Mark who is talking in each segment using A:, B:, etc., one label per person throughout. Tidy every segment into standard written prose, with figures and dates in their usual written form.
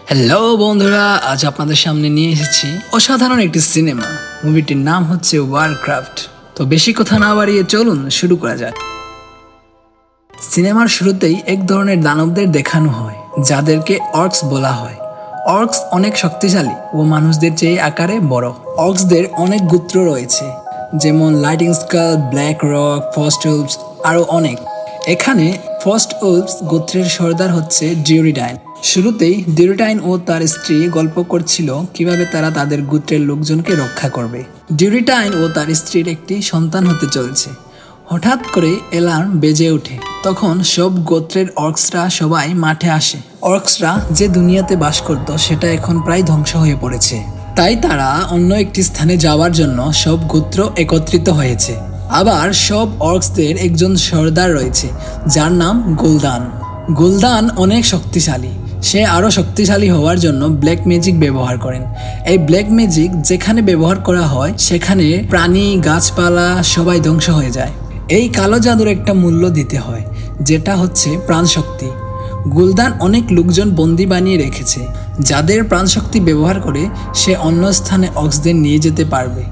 A: Hello বন্ধুরা, আজ আপনাদের সামনে নিয়ে এসেছি অসাধারণ একটি সিনেমা। মুভিটির নাম হচ্ছে ওয়ারক্রাফট। তো বেশি কথা না বাড়িয়ে চলুন শুরু করা যাক। সিনেমার শুরুতেই এক ধরনের দানবদের দেখানো হয় যাদেরকে অর্কস বলা হয়। অর্কস অনেক শক্তিশালী ও মানুষদের চেয়ে আকারে বড়। অর্কসদের অনেক গোত্র রয়েছে, যেমন lighting skull, black rock, frost Wolves আরও অনেক। এখানে ফ্রস্ট উলভস গোত্রের সর্দার হচ্ছে ডিউরিটাইন। শুরুতেই ডিউরিটাইন ও তার স্ত্রী গল্প করছিল কিভাবে তারা তাদের গোত্রের লোকজনকে রক্ষা করবে। ডিউরিটাইন ও তার স্ত্রীর একটি সন্তান হতে চলছে। হঠাৎ করে অ্যালার্ম বেজে ওঠে। তখন সব গোত্রের অর্কসরা সবাই মাঠে আসে। অর্কসরা যে দুনিয়াতে বাস করত সেটা এখন প্রায় ধ্বংস হয়ে পড়েছে। তাই তারা অন্য একটি স্থানে যাওয়ার জন্য সব গোত্র একত্রিত হয়েছে। আবার সব অর্কসদের একজন সর্দার রয়েছে যার নাম গুলদান। গুলদান অনেক শক্তিশালী। সে আরও শক্তিশালী হওয়ার জন্য ব্ল্যাক ম্যাজিক ব্যবহার করেন। এই ব্ল্যাক ম্যাজিক যেখানে ব্যবহার করা হয় সেখানে প্রাণী, গাছপালা সবাই ধ্বংস হয়ে যায়। এই কালো জাদুর একটা মূল্য দিতে হয়, যেটা হচ্ছে প্রাণশক্তি। গুলদান অনেক লোকজন বন্দি বানিয়ে রেখেছে, যাদের প্রাণশক্তি ব্যবহার করে সে অন্য স্থানে অর্কসদের নিয়ে যেতে পারবে।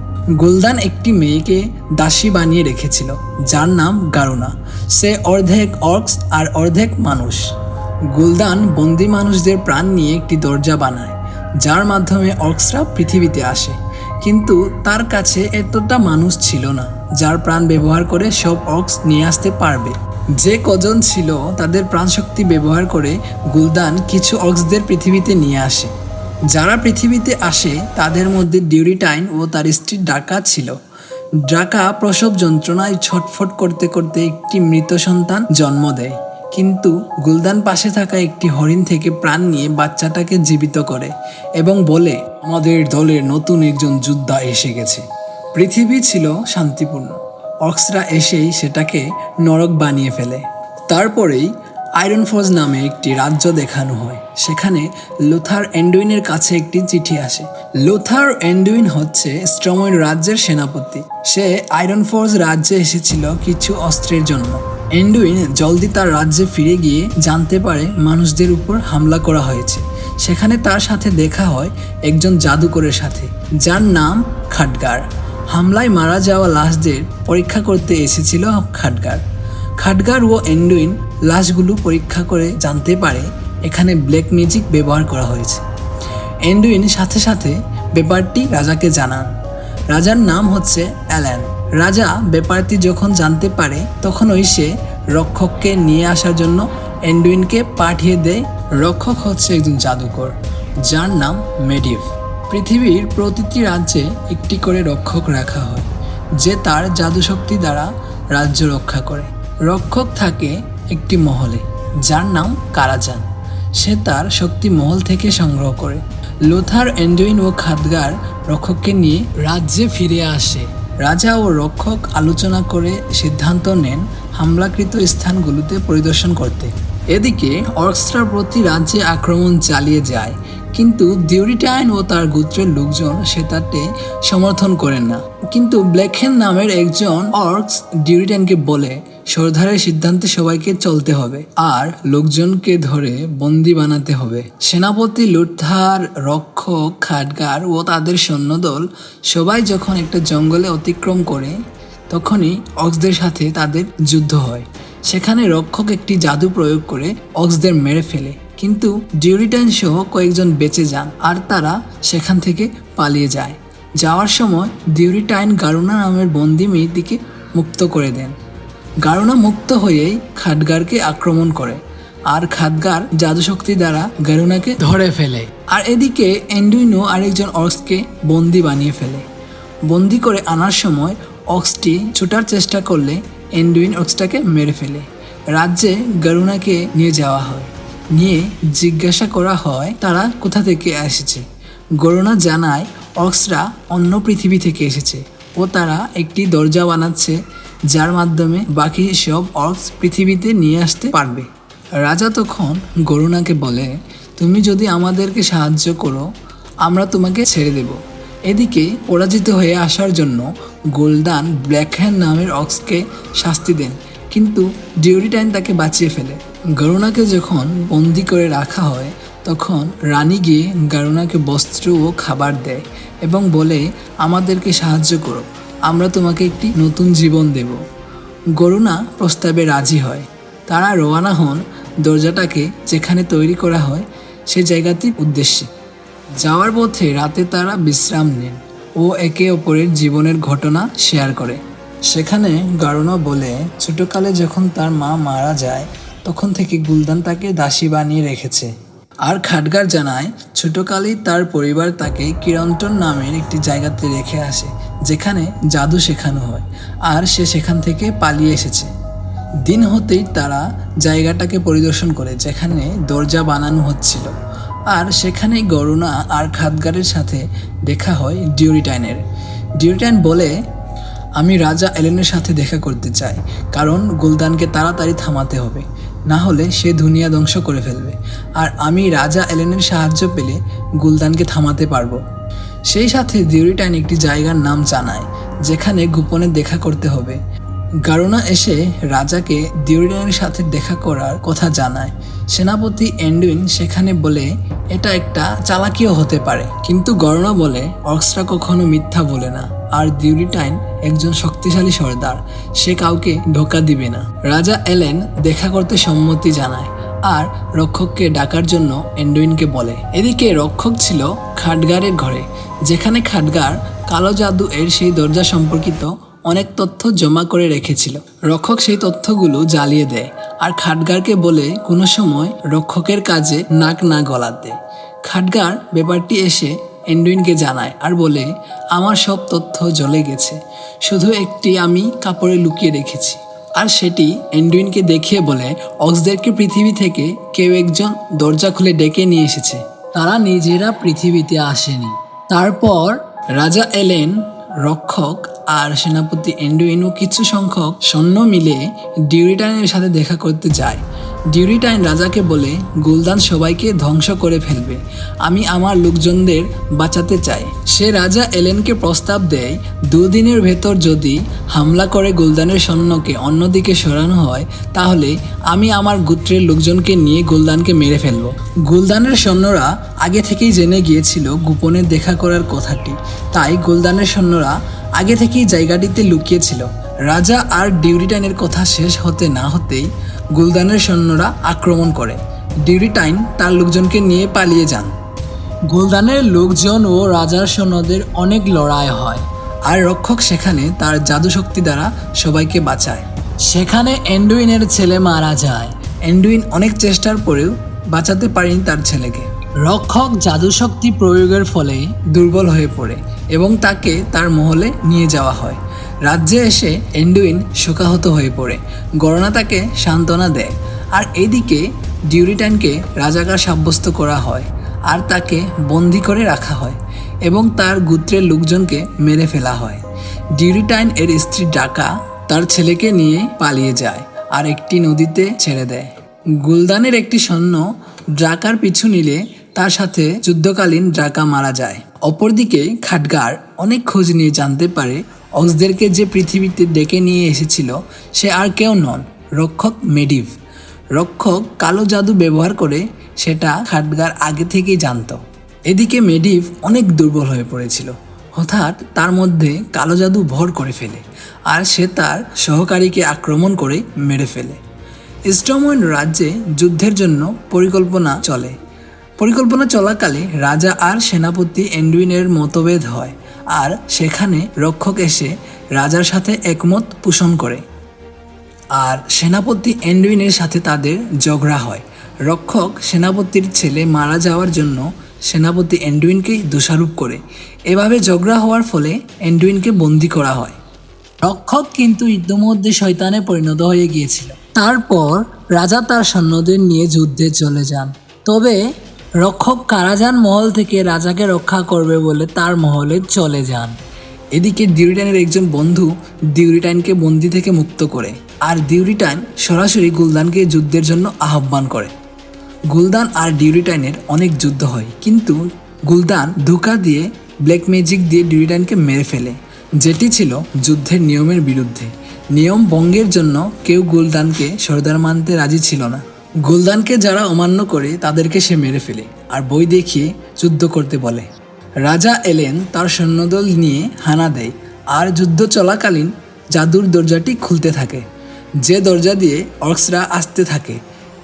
A: গুলদান একটি মেয়েকে দাসী বানিয়ে রেখেছিল যার নাম গারুনা। সে অর্ধেক অর্কস আর অর্ধেক মানুষ। গুলদান বন্দি মানুষদের প্রাণ নিয়ে একটি দরজা বানায়, যার মাধ্যমে অর্কসরা পৃথিবীতে আসে। কিন্তু তার কাছে এতটা মানুষ ছিল না যার প্রাণ ব্যবহার করে সব অর্কস নিয়ে আসতে পারবে। যে কজন ছিল তাদের প্রাণশক্তি ব্যবহার করে গুলদান কিছু অর্কসদের পৃথিবীতে নিয়ে আসে। যারা পৃথিবীতে আসে তাদের মধ্যে ডিউরিটাইন ও তার স্ত্রী ড্রাকা ছিল। ড্রাকা প্রসব যন্ত্রণায় ছটফট করতে করতে একটি মৃত সন্তান জন্ম দেয়, কিন্তু গুলদান পাশে থাকা একটি হরিণ থেকে প্রাণ নিয়ে বাচ্চাটাকে জীবিত করে এবং বলে, আমাদের দলের নতুন একজন যোদ্ধা এসে গেছে। পৃথিবী ছিল শান্তিপূর্ণ। অর্কসরা এসেই সেটাকে নরক বানিয়ে ফেলে। তারপরেই আয়রন ফোর্জ নামে একটি রাজ্য দেখানো হয়। সেখানে লুথার অ্যান্ডুইনের কাছে একটি চিঠি আসে। লুথার অ্যান্ডুইন হচ্ছে স্ট্রময়ের রাজ্যের সেনাপতি। সে আয়রন ফোর্জ রাজ্যে এসেছিল কিছু অস্ত্রের জন্য। অ্যান্ডুইন জলদি তার রাজ্যে ফিরে গিয়ে জানতে পারে মানুষদের উপর হামলা করা হয়েছে। সেখানে তার সাথে দেখা হয় একজন জাদুকরের সাথে, যার নাম খাডগার। হামলায় মারা যাওয়া লাশদের পরীক্ষা করতে এসেছিল খাডগার। খাডগার ও অ্যান্ডুইন লাশগুলো পরীক্ষা করে জানতে পারে এখানে ব্ল্যাক ম্যাজিক ব্যবহার করা হয়েছে। অ্যান্ডুইন সাথে সাথে ব্যাপারটি রাজাকে জানান। রাজার নাম হচ্ছে অ্যালান। রাজা ব্যাপারটি যখন জানতে পারে তখনই সে রক্ষককে নিয়ে আসার জন্য অ্যান্ডুইনকে পাঠিয়ে দেয়। রক্ষক হচ্ছে একজন জাদুকর যার নাম মেডিভ। পৃথিবীর প্রতিটি রাজ্যে একটি করে রক্ষক রাখা হয়, যে তার জাদুশক্তি দ্বারা রাজ্য রক্ষা করে। রক্ষক থাকে একটি মহলে যার নাম কারাজান। সে তার শক্তি মহল থেকে সংগ্রহ করে। লুথার, অ্যান্ডুইন ও খাদগার রক্ষককে নিয়ে রাজ্যে ফিরে আসে। রাজা ও রক্ষক আলোচনা করে সিদ্ধান্ত নেন হামলাকৃত স্থানগুলোতে পরিদর্শন করতে। এদিকে অর্কসরা প্রতি রাজ্যে আক্রমণ চালিয়ে যায়, কিন্তু ডিউরিটাইন ও তার গোত্রের লোকজন সেটাতে সমর্থন করেন না। কিন্তু ব্ল্যাকহ্যান্ড নামের একজন অর্কস ডিউরিটাইনকে বলে, সর্দারের সিদ্ধান্তে সবাইকে চলতে হবে আর লোকজনকে ধরে বন্দি বানাতে হবে। সেনাপতি লুথার, রক্ষক খাডগার ও তাদের সৈন্যদল সবাই যখন একটা জঙ্গলে অতিক্রম করে তখনই অর্কসদের সাথে তাদের যুদ্ধ হয়। সেখানে রক্ষক একটি জাদু প্রয়োগ করে অর্কসদের মেরে ফেলে, কিন্তু ডিউরিটাইন সহ কয়েকজন বেঁচে যান আর তারা সেখান থেকে পালিয়ে যায়। যাওয়ার সময় ডিউরিটাইন গারুনা নামের বন্দি মেয়েটিকে মুক্ত করে দেন। গারুনা মুক্ত হয়েই খাডগারকে আক্রমণ করে আর খাডগার জাদুশক্তি দ্বারা গারুনাকে ধরে ফেলে। আর এদিকে অ্যান্ডুইনও আরেকজন অর্কসকে বন্দি বানিয়ে ফেলে। বন্দি করে আনার সময় অর্কসটি ছুটার চেষ্টা করলে অ্যান্ডুইন অর্কসটাকে মেরে ফেলে। রাজ্যে গারুনাকে নিয়ে যাওয়া হয়। নিয়ে জিজ্ঞাসা করা হয় তারা কোথা থেকে এসেছে। গারুনা জানায় অর্কসরা অন্য পৃথিবী থেকে এসেছে ও তারা একটি দরজা বানাচ্ছে যার মাধ্যমে বাকি সব অর্কস পৃথিবীতে নিয়ে আসতে পারবে। রাজা তখন গারুনাকে বলে, তুমি যদি আমাদেরকে সাহায্য করো আমরা তোমাকে ছেড়ে দেব। এদিকে পরাজিত হয়ে আসার জন্য গুলদান ব্ল্যাকহ্যান্ড নামের অর্কসকে শাস্তি দেন, কিন্তু ডিউরিটাইন তাকে বাঁচিয়ে ফেলে। গারুনাকে যখন বন্দি করে রাখা হয় তখন রানী গিয়ে গারুনাকে বস্ত্র ও খাবার দেয় এবং বলে, আমাদেরকে সাহায্য করো, আমরা তোমাকে একটি নতুন জীবন দেব। গরুনা প্রস্তাবে রাজি হয়। তারা রওনা হন দরজাটাকে যেখানে তৈরি করা হয় সে জায়গাটির উদ্দেশ্যে। যাওয়ার পথে রাতে তারা বিশ্রাম নেন ও একে অপরের জীবনের ঘটনা শেয়ার করে। সেখানে গারুনা বলে, ছোটকালে যখন তার মা মারা যায় তখন থেকে গুলদান তাকে দাসী বানিয়ে রেখেছে। আর খাডগার জানায়, ছোটকালেই তার পরিবার তাকে কিরন্তন নামের একটি জায়গাতে রেখে আসে যেখানে জাদু শেখানো হয়, আর সে সেখান থেকে পালিয়ে এসেছে। দিন হতেই তারা জায়গাটাকে পরিদর্শন করে যেখানে দরজা বানানো হচ্ছিল, আর সেখানেই গরুনা আর খাদগারের সাথে দেখা হয় ডিউরিটাইনের। ডিউরিটাইন বলে, আমি রাজা এলেনের সাথে দেখা করতে চাই, কারণ গুলদানকে তাড়াতাড়ি থামাতে হবে, না হলে সে দুনিয়া ধ্বংস করে ফেলবে, আর আমি রাজা এলেনের সাহায্য পেলে গুলদানকে থামাতে পারবো। সেই সাথে ডিউরিটাইন একটি জায়গার নাম জানায় যেখানে গোপনে দেখা করতে হবে। গারুনা এসে রাজাকে ডিউরিটাইনের সাথে দেখা করার কথা জানায়। সেনাপতি এন্ডুইন সেখানে বলে, এটা একটা চালাকিও হতে পারে, কিন্তু গারুনা বলে অর্কসরা কখনো মিথ্যা বলে না, আর ডিউরিটাইন একজন শক্তিশালী সর্দার, সে কাউকে ধোঁকা দিবে না। রাজা এলেন দেখা করতে সম্মতি জানায় আর রক্ষককে ডাকার জন্য এন্ডুইনকে বলে। এদিকে রক্ষক ছিল খাডগারের ঘরে, যেখানে খাডগার কালো জাদু এর সেই দরজা সম্পর্কিত অনেক তথ্য জমা করে রেখেছিল। রক্ষক সেই তথ্যগুলো জ্বালিয়ে দেয় আর খাডগারকে বলে কোনো সময় রক্ষকের কাজে নাক না গলাতে। খাডগার ব্যাপারটি এসে এন্ডুইনকে জানায় আর বলে, আমার সব তথ্য জ্বলে গেছে, শুধু একটি আমি কাপড়ে লুকিয়ে রেখেছি। আর সেটি এন্ডুইনকে দেখিয়ে বলে, অক্সদেরকে পৃথিবী থেকে কেউ একজন দরজা খুলে ডেকে নিয়ে এসেছে, তারা নিজেরা পৃথিবীতে আসেনি। তারপর রাজা এলেন, রক্ষক আর সেনাপতি এন্ডুইন ও কিছু সংখ্যক সৈন্য মিলে ডিউরিটাইনের সাথে দেখা করতে যায়। ডিউরিটাইন রাজাকে বলে, গুলদান সবাইকে ধ্বংস করে ফেলবে, আমি আমার লোকজনদের বাঁচাতে চাই। সে রাজা এলেনকে প্রস্তাব দেয়, 2 দিনের ভেতর যদি হামলা করে গুলদানের সৈন্যকে অন্যদিকে সরানো হয় তাহলে আমি আমার গোত্রের লোকজনকে নিয়ে গুলদানকে মেরে ফেলব। গুলদানের সৈন্যরা আগে থেকেই জেনে গিয়েছিল গোপনে দেখা করার কথাটি, তাই গুলদানের সৈন্যরা আগে থেকেই জায়গাটিতে লুকিয়েছিল। রাজা আর ডিউরিটাইনের কথা শেষ হতে না হতেই গুলদানের সৈন্যরা আক্রমণ করে। ডিউরিটাইন তার লোকজনকে নিয়ে পালিয়ে যান। গুলদানের লোকজন ও রাজার সৈন্যদের অনেক লড়াই হয়, আর রক্ষক সেখানে তার জাদুশক্তি দ্বারা সবাইকে বাঁচায়। সেখানে এন্ডুইনের ছেলে মারা যায়। এন্ডুইন অনেক চেষ্টার পরেও বাঁচাতে পারেনি তার ছেলেকে। রক্ষক জাদুশক্তি প্রয়োগের ফলে দুর্বল হয়ে পড়ে এবং তাকে তার মহলে নিয়ে যাওয়া হয়। রাজ্যে এসে এন্ডুইন শোকাহত হয়ে পড়ে। গরুনা তাকে সান্ত্বনা দেয়, আর এদিকে ডিউরিটাইনকে রাজাকার সাব্যস্ত করা হয় আর তাকে বন্দি করে রাখা হয় এবং তার গোত্রের লোকজনকে মেরে ফেলা হয়। ডিউরিটাইন এর স্ত্রী ডাকা তার ছেলেকে নিয়ে পালিয়ে যায় আর একটি নদীতে ছেড়ে দেয়। গুলদানের একটি সৈন্য ড্রাকার পিছু নিলে তার সাথে যুদ্ধকালীন ড্রাকা মারা যায়। অপরদিকে খাডগার অনেক খোঁজ নিয়ে জানতে পারে অক্সদেরকে যে পৃথিবীতে ডেকে নিয়ে এসেছিল সে আর কেউ নন, রক্ষক মেডিভ। রক্ষক কালো জাদু ব্যবহার করে সেটা খাডগার আগে থেকেই জানত। এদিকে মেডিভ অনেক দুর্বল হয়ে পড়েছিল। হঠাৎ তার মধ্যে কালো জাদু ভর করে ফেলে আর সে তার সহকারীকে আক্রমণ করে মেরে ফেলে। স্টর্মউইন্ড রাজ্যে যুদ্ধের জন্য পরিকল্পনা চলাকালে রাজা আর সেনাপতি এন্ডুইনের মতভেদ হয়, আর সেখানে রক্ষক এসে রাজার সাথে একমত পোষণ করে আর সেনাপতি এন্ডুইনের সাথে তাদের ঝগড়া হয়। রক্ষক সেনাপতির ছেলে মারা যাওয়ার জন্য সেনাপতি এন্ডুইনকেই দোষারোপ করে। এভাবে ঝগড়া হওয়ার ফলে এন্ডুইনকে বন্দি করা হয়। রক্ষক কিন্তু ইতিমধ্যে শয়তানে পরিণত হয়ে গিয়েছিল। তারপর রাজা তার সৈন্যদের নিয়ে যুদ্ধে চলে যান। তবে রক্ষক কারাজান মহল থেকে রাজাকে রক্ষা করবে বলে তার মহলে চলে যান। এদিকে ডিউরিটাইনের একজন বন্ধু ডিউরিটাইনকে বন্দি থেকে মুক্ত করে, আর ডিউরিটাইন সরাসরি গুলদানকে যুদ্ধের জন্য আহ্বান করে। গুলদান আর ডিউরিটাইনের অনেক যুদ্ধ হয়, কিন্তু গুলদান ধোঁকা দিয়ে ব্ল্যাক ম্যাজিক দিয়ে ডিউরিটাইনকে মেরে ফেলে, যেটি ছিল যুদ্ধের নিয়মের বিরুদ্ধে। নিয়ম ভঙ্গের জন্য কেউ গুলদানকে সর্দার মানতে রাজি ছিল না। গুলদানকে যারা অমান্য করে তাদেরকে সে মেরে ফেলে আর বই দেখিয়ে যুদ্ধ করতে বলে। রাজা এলেন তার সৈন্যদল নিয়ে হানা দেয় আর যুদ্ধ চলাকালীন জাদুর দরজাটি খুলতে থাকে, যে দরজা দিয়ে অর্কসরা আসতে থাকে।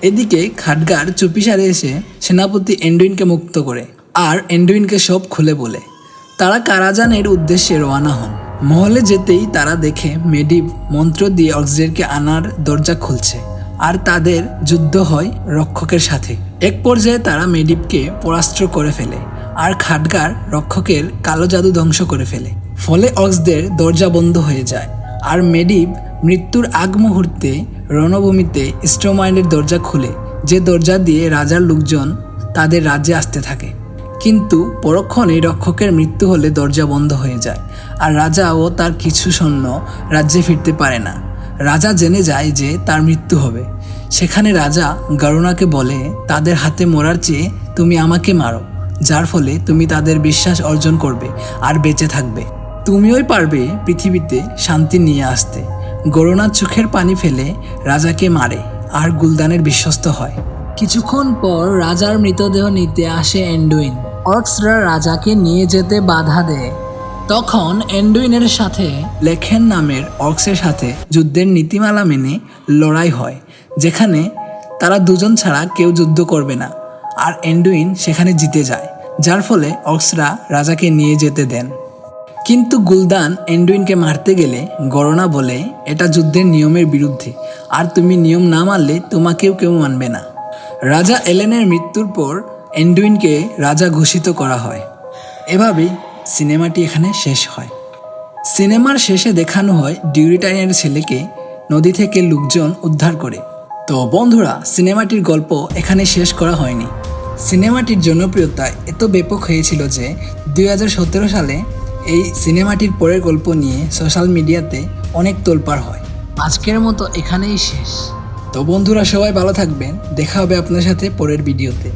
A: এদিকে খাডগার চুপিসারে এসে সেনাপতি এন্ডুইনকে মুক্ত করে আর এন্ডুইনকে সব খুলে বলে। তারা কারাজানের উদ্দেশ্যে রওনা হন। মহলে যেতেই তারা দেখে মেডিভ মন্ত্র দিয়ে অর্কসদেরকে আনার দরজা খুলছে আর তাদের যুদ্ধ হয় রক্ষকের সাথে। এক পর্যায়ে তারা মেডিভকে পরাস্ত করে ফেলে আর খাডগার রক্ষকের কালো জাদু ধ্বংস করে ফেলে। ফলে অর্কসদের দরজা বন্ধ হয়ে যায় আর মেডিভ মৃত্যুর আগ মুহূর্তে রণভূমিতে স্ট্রমাইন্ডের দরজা খুলে, যে দরজা দিয়ে রাজার লোকজন তাদের রাজ্যে আসতে থাকে। কিন্তু পরক্ষণে রক্ষকের মৃত্যু হলে দরজা বন্ধ হয়ে যায় আর রাজা ও তার কিছু সৈন্য রাজ্যে ফিরতে পারে না। রাজা জেনে যায় যে তার মৃত্যু হবে। সেখানে রাজা গারুনাকে বলে, তাদের হাতে মরার চেয়ে তুমি আমাকে মারো, যার ফলে তুমি তাদের বিশ্বাস অর্জন করবে আর বেঁচে থাকবে। তুমিওই পারবে পৃথিবীতে শান্তি নিয়ে আসতে। গরুনা চোখের পানি ফেলে রাজাকে মারে আর গুলদানের বিশ্বস্ত হয়। কিছুক্ষণ পর রাজার মৃতদেহ নিতে আসে এন্ডুইন। অর্কসরা রাজাকে নিয়ে যেতে বাধা দেয়। তখন এন্ডুইনের সাথে লেখেন নামের অর্কসের সাথে যুদ্ধের নীতিমালা মেনে লড়াই হয়, যেখানে তারা দুজন ছাড়া কেউ যুদ্ধ করবে না আর এন্ডুইন সেখানে জিতে যায়, যার ফলে অর্কসরা রাজাকে নিয়ে যেতে দেন। কিন্তু গুলদান এন্ডুইনকে মারতে গেলে গরনা বলে, এটা যুদ্ধের নিয়মের বিরুদ্ধে আর তুমি নিয়ম না মানলে তোমাকেও কেউ মানবে না। রাজা এলেনের মৃত্যুর পর এন্ডুইনকে রাজা ঘোষিত করা হয়। এভাবেই সিনেমাটি এখানে শেষ হয়। সিনেমার শেষে দেখানো হয় ডিউরিটাইনের ছেলেকে নদী থেকে লোকজন উদ্ধার করে। তো বন্ধুরা, সিনেমাটির গল্প এখানে শেষ করা হয়নি। সিনেমাটির জনপ্রিয়তা এত ব্যাপক হয়েছিল যে 2017 সালে এই সিনেমাটির পরের গল্প নিয়ে সোশ্যাল মিডিয়াতে অনেক তোলপাড় হয়। আজকের মতো এখানেই শেষ। তো বন্ধুরা, সবাই ভালো থাকবেন। দেখা হবে আপনার সাথে পরের ভিডিওতে।